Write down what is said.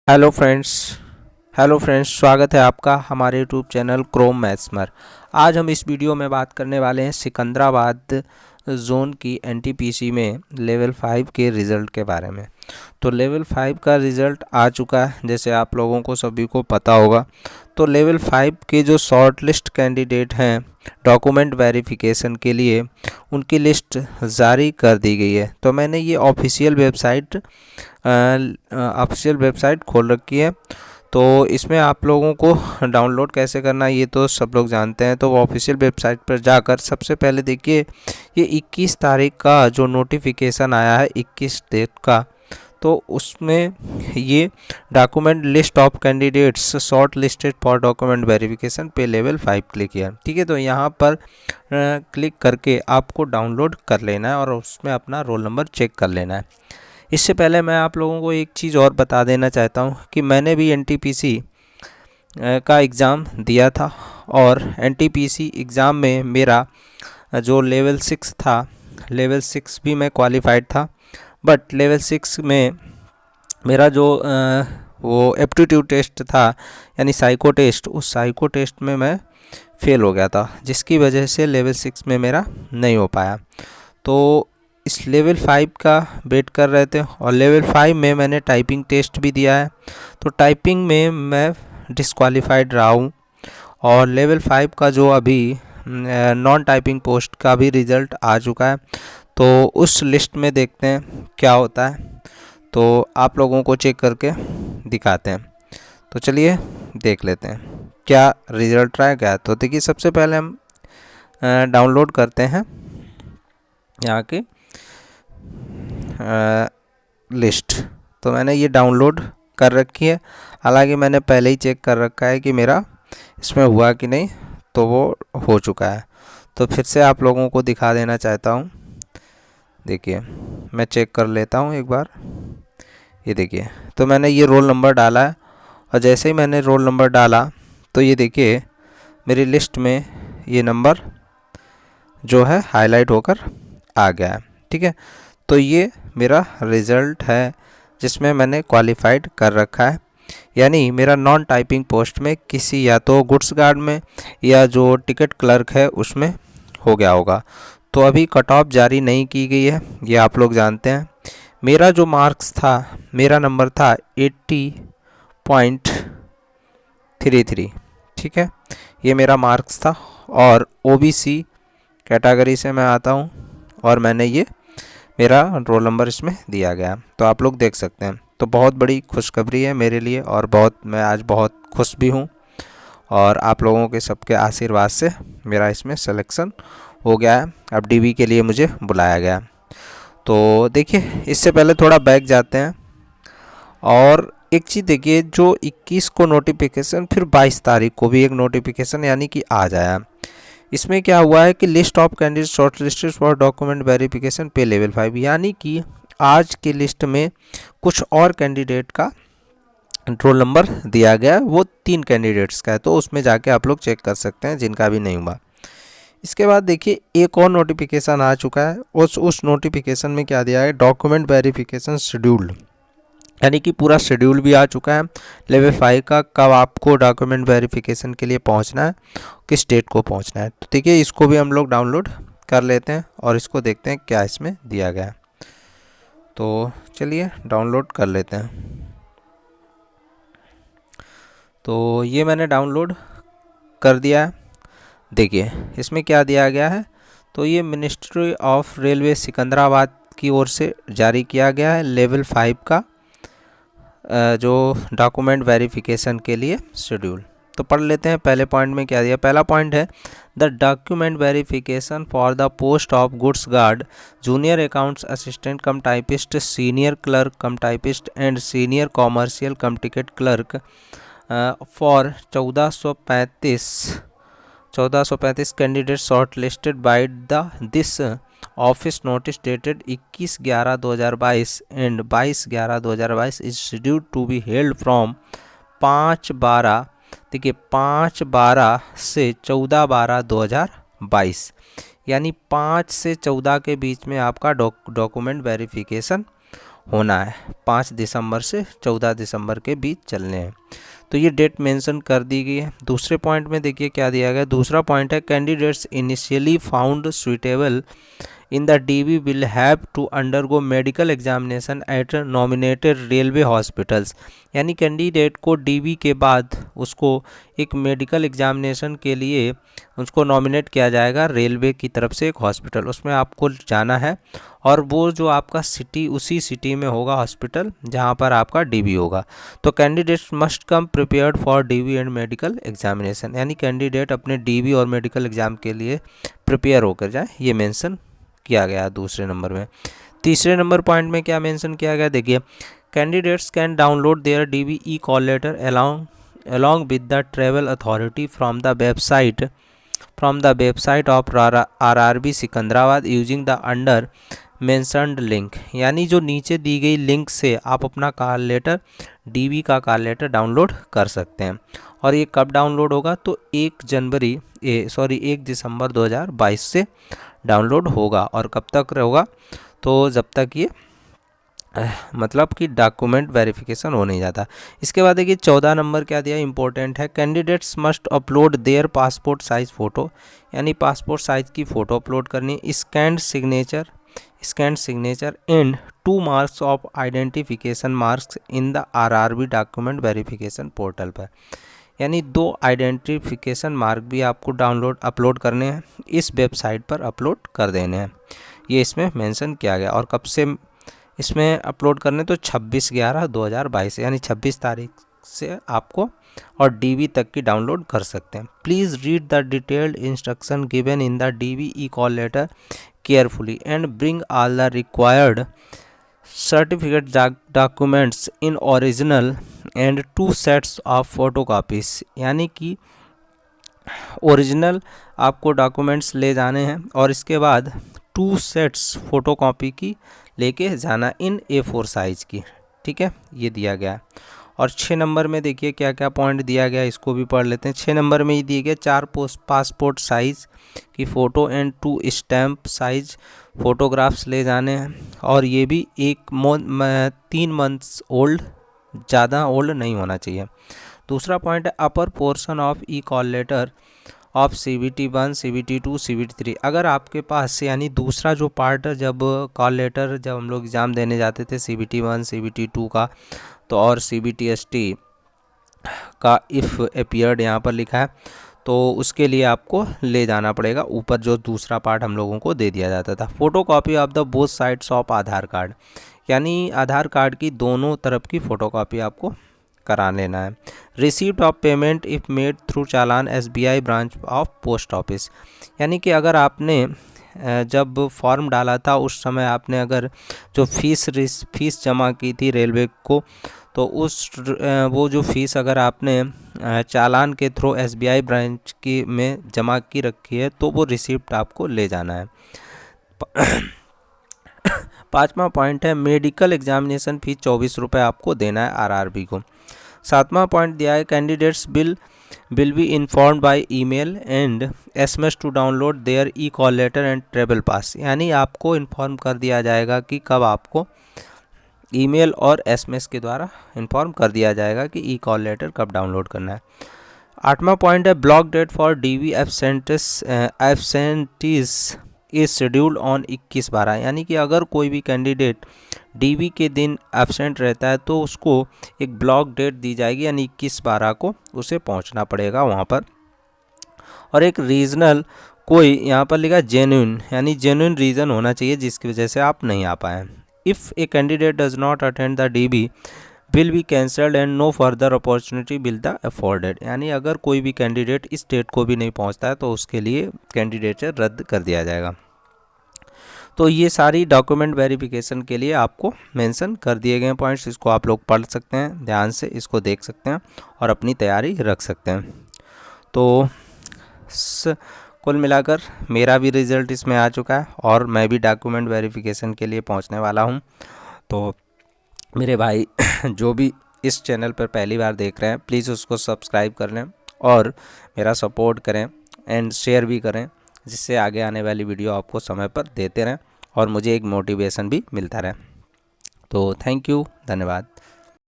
Hello friends. स्वागत है आपका हमारे यूट्यूब चैनल क्रोम मैथ्समर। आज हम इस वीडियो में बात करने वाले हैं सिकंदराबाद जोन की एनटीपीसी में लेवल 5 के रिज़ल्ट के बारे में। तो लेवल 5 का रिज़ल्ट आ चुका है, जैसे आप लोगों को सभी को पता होगा। तो लेवल 5 के जो शॉर्ट लिस्ट कैंडिडेट हैं डॉक्यूमेंट वेरिफिकेशन के लिए, उनकी लिस्ट जारी कर दी गई है। तो मैंने ये ऑफिशियल वेबसाइट खोल रखी है। तो इसमें आप लोगों को डाउनलोड कैसे करना है ये तो सब लोग जानते हैं। तो वो ऑफिशियल वेबसाइट पर जाकर सबसे पहले देखिए, ये 21 तारीख का जो नोटिफिकेशन आया है 21 डेट का, तो उसमें ये document list of candidates short listed for document verification पे लेवल 5 क्लिक किया। ठीक है, तो यहाँ पर क्लिक करके आपको डाउनलोड कर लेना है और उसमें अपना रोल नंबर चेक कर लेना है। इससे पहले मैं आप लोगों को एक चीज़ और बता देना चाहता हूँ कि मैंने भी एनटीपीसी का एग्ज़ाम दिया था और एनटीपीसी एग्ज़ाम में मेरा जो लेवल 6 था, लेवल 6 भी मैं क्वालिफाइड था। बट लेवल 6 में मेरा जो वो एप्टीट्यूड टेस्ट था, यानी साइको टेस्ट, उस साइको टेस्ट में मैं फ़ेल हो गया था, जिसकी वजह से लेवल 6 में मेरा नहीं हो पाया। तो इस लेवल 5 का वेट कर रहे थे और लेवल 5 में मैंने टाइपिंग टेस्ट भी दिया है। तो टाइपिंग में मैं डिस्क्वालीफाइड रहा हूँ और लेवल 5 का जो अभी नॉन टाइपिंग पोस्ट का भी रिज़ल्ट आ चुका है। तो उस लिस्ट में देखते हैं क्या होता है, तो आप लोगों को चेक करके दिखाते हैं। तो चलिए देख लेते हैं क्या रिज़ल्ट रहा है क्या। तो देखिए, सबसे पहले हम डाउनलोड करते हैं यहाँ के लिस्ट। तो मैंने ये डाउनलोड कर रखी है, हालांकि मैंने पहले ही चेक कर रखा है कि मेरा इसमें हुआ कि नहीं, तो वो हो चुका है। तो फिर से आप लोगों को दिखा देना चाहता हूँ। देखिए, मैं चेक कर लेता हूँ एक बार। ये देखिए, तो मैंने ये रोल नंबर डाला है और जैसे ही मैंने रोल नंबर डाला तो ये देखिए मेरी लिस्ट में ये नंबर जो है हाईलाइट होकर आ गया है। ठीक है, तो ये मेरा रिज़ल्ट है जिसमें मैंने क्वालिफाइड कर रखा है, यानी मेरा नॉन टाइपिंग पोस्ट में किसी या तो गुड्स गार्ड में या जो टिकट क्लर्क है उसमें हो गया होगा। तो अभी कट ऑफ जारी नहीं की गई है, ये आप लोग जानते हैं। मेरा जो मार्क्स था, मेरा नंबर था 80.33। ठीक है, ये मेरा मार्क्स था और ओबीसी कैटेगरी से मैं आता हूँ और मैंने ये मेरा रोल नंबर इसमें दिया गया। तो आप लोग देख सकते हैं। तो बहुत बड़ी खुशखबरी है मेरे लिए और मैं आज बहुत खुश भी हूँ और आप लोगों के सबके आशीर्वाद से मेरा इसमें सिलेक्शन हो गया है। अब डीवी के लिए मुझे बुलाया गया। तो देखिए, इससे पहले थोड़ा बैक जाते हैं और एक चीज़ देखिए, जो 21 को नोटिफिकेशन, फिर 22 तारीख को भी एक नोटिफिकेशन यानी कि आ जाया। इसमें क्या हुआ है कि list of candidate short listed for document verification पे लेवल 5, यानी कि आज की लिस्ट में कुछ और कैंडिडेट का रोल नंबर दिया गया, वो 3 कैंडिडेट्स का है। तो उसमें जाके आप लोग चेक कर सकते हैं जिनका भी नहीं हुआ। इसके बाद देखिए, एक और नोटिफिकेशन आ चुका है। उस नोटिफिकेशन में क्या दिया है, डॉक्यूमेंट वेरिफिकेशन शेड्यूल्ड, यानी कि पूरा शेड्यूल भी आ चुका है लेवल 5 का, कब आपको डॉक्यूमेंट वेरिफिकेशन के लिए पहुंचना है, किस डेट को पहुंचना है। तो देखिए, इसको भी हम लोग डाउनलोड कर लेते हैं और इसको देखते हैं क्या इसमें दिया गया है। तो चलिए डाउनलोड कर लेते हैं। तो ये मैंने डाउनलोड कर दिया है। देखिए, इसमें क्या दिया गया है। तो ये मिनिस्ट्री ऑफ रेलवे सिकंदराबाद की ओर से जारी किया गया है लेवल 5 का जो डॉक्यूमेंट वेरिफिकेशन के लिए शेड्यूल। तो पढ़ लेते हैं पहले पॉइंट में क्या दिया। पहला पॉइंट है, the document verification for the post of goods guard, junior accounts assistant cum typist, senior clerk cum typist and senior commercial cum ticket clerk for 1435 candidate short listed by the this office notice dated 21/11/2022 and 22/11/2022 is scheduled to be held from 5/12, देखिए 5/12 से 14/12/2022, यानी 5 से 14 के बीच में आपका document verification होना है। 5 दिसंबर से 14 दिसंबर के बीच चलने हैं। तो ये डेट मेंशन कर दी गई है। दूसरे पॉइंट में देखिए क्या दिया गया। दूसरा पॉइंट है candidates initially found suitable in the DB will have to undergo medical examination at nominated railway hospitals। यानी कैंडिडेट को DB के बाद उसको एक मेडिकल एग्जामिनेशन के लिए उसको नॉमिनेट किया जाएगा रेलवे की तरफ से एक हॉस्पिटल, उसमें आपको जाना है और वो जो आपका सिटी उसी सिटी में होगा हॉस्पिटल जहाँ पर आपका DB होगा। तो candidates must come prepared for DB and medical examination, यानी कैंडिडेट अपने DB और मेडिकल एग्जाम के लिए प्रिपेयर होकर जाए, ये मेंशन किया गया दूसरे नंबर में। तीसरे नंबर पॉइंट में क्या मेंशन किया गया देखिए, candidates can download their DB e call letter along with the travel authority from the website of RRB Secunderabad using the under mentioned link. यानी जो नीचे दी गई लिंक से आप अपना कॉल लेटर DB का कॉल लेटर डाउनलोड कर सकते हैं। और ये कब डाउनलोड होगा तो 1 दिसंबर 2022 से डाउनलोड होगा। और कब तक होगा तो जब तक ये मतलब कि डॉक्यूमेंट वेरिफिकेशन हो नहीं जाता। इसके बाद देखिए 14 नंबर क्या दिया, इंपॉर्टेंट है। Candidates must upload their passport size photo, यानी पासपोर्ट साइज की फ़ोटो अपलोड करनी। Scanned signature and 2 marks of identification marks in the RRB document verification portal पर, यानी 2 आइडेंटिफिकेशन मार्क भी आपको अपलोड करने हैं, इस वेबसाइट पर अपलोड कर देने हैं। ये इसमें मेंशन किया गया। और कब से इसमें अपलोड करने तो 26/11/2022 यानी 26 तारीख से आपको और DB तक की डाउनलोड कर सकते हैं। Please read the detailed instruction given in the DB e call letter carefully and bring all the required certificate documents in original and 2 sets of photo copies, यानी कि ओरिजिनल आपको डॉक्यूमेंट्स ले जाने हैं और इसके बाद 2 सेट्स फ़ोटो कॉपी की लेके जाना इन A4 साइज़ की। ठीक है, ये दिया गया। और 6 नंबर में देखिए क्या क्या पॉइंट दिया गया, इसको भी पढ़ लेते हैं। 6 नंबर में ये दिए गए 4 पासपोर्ट साइज़ की photo and 2 stamp size photographs ले जाने हैं। और ये भी 3 मंथ्स ओल्ड, ज़्यादा ओल्ड नहीं होना चाहिए। दूसरा पॉइंट है upper portion of e call letter of CBT 1 CBT 2 CBT 3। अगर आपके पास यानी दूसरा जो पार्ट जब कॉल लेटर जब हम लोग एग्ज़ाम देने जाते थे CBT 1 CBT 2 का तो और CBTST का इफ़ अपीयर्ड यहाँ पर लिखा है तो उसके लिए आपको ले जाना पड़ेगा ऊपर जो दूसरा पार्ट हम लोगों को दे दिया जाता था। Photo copy of the both sides of Aadhaar card, यानी आधार कार्ड की दोनों तरफ की फ़ोटो कॉपी आपको करा लेना है। Receipt of payment if made through challan SBI branch of post office, यानी कि अगर आपने जब फॉर्म डाला था उस समय आपने अगर जो फीस जमा की थी रेलवे को तो वो जो फीस अगर आपने चालान के थ्रू SBI ब्रांच की में जमा की रखी है तो वो रिसिप्ट आपको ले जाना है। 5वां पॉइंट है मेडिकल एग्जामिनेशन फीस 24 रुपये आपको देना है RRB को। 7वां पॉइंट दिया है candidates will be informed by email and SMS to download their e call letter and travel pass, यानी आपको इन्फॉर्म कर दिया जाएगा कि कब आपको ईमेल और SMS के द्वारा इन्फॉर्म कर दिया जाएगा कि ई कॉल लेटर कब डाउनलोड करना है। 8वां पॉइंट है block date for DB absentees is scheduled on 21/12, यानी कि अगर कोई भी कैंडिडेट DB के दिन एब्सेंट रहता है तो उसको एक ब्लॉक डेट दी जाएगी, यानी 21/12 को उसे पहुंचना पड़ेगा वहां पर। और एक रीजनल कोई यहाँ पर लिखा जेन्युइन, यानी जेन्युइन रीज़न होना चाहिए जिसकी वजह से आप नहीं आ पाए। If a candidate does not attend the DB will be cancelled and no further opportunity will the afforded, यानी अगर कोई भी कैंडिडेट इस डेट को भी नहीं पहुंचता है तो उसके लिए कैंडिडेट रद्द कर दिया जाएगा। तो ये सारी डॉक्यूमेंट वेरिफिकेशन के लिए आपको मेंशन कर दिए गए पॉइंट्स, इसको आप लोग पढ़ सकते हैं, ध्यान से इसको देख सकते हैं और अपनी तैयारी रख सकते हैं। तो कुल मिलाकर मेरा भी रिज़ल्ट इसमें आ चुका है और मैं भी डॉक्यूमेंट वेरिफिकेशन के लिए पहुंचने वाला हूं। तो मेरे भाई जो भी इस चैनल पर पहली बार देख रहे हैं प्लीज़ उसको सब्सक्राइब कर लें और मेरा सपोर्ट करें एंड शेयर भी करें, जिससे आगे आने वाली वीडियो आपको समय पर देते रहें और मुझे एक मोटिवेशन भी मिलता रहे। तो थैंक यू, धन्यवाद।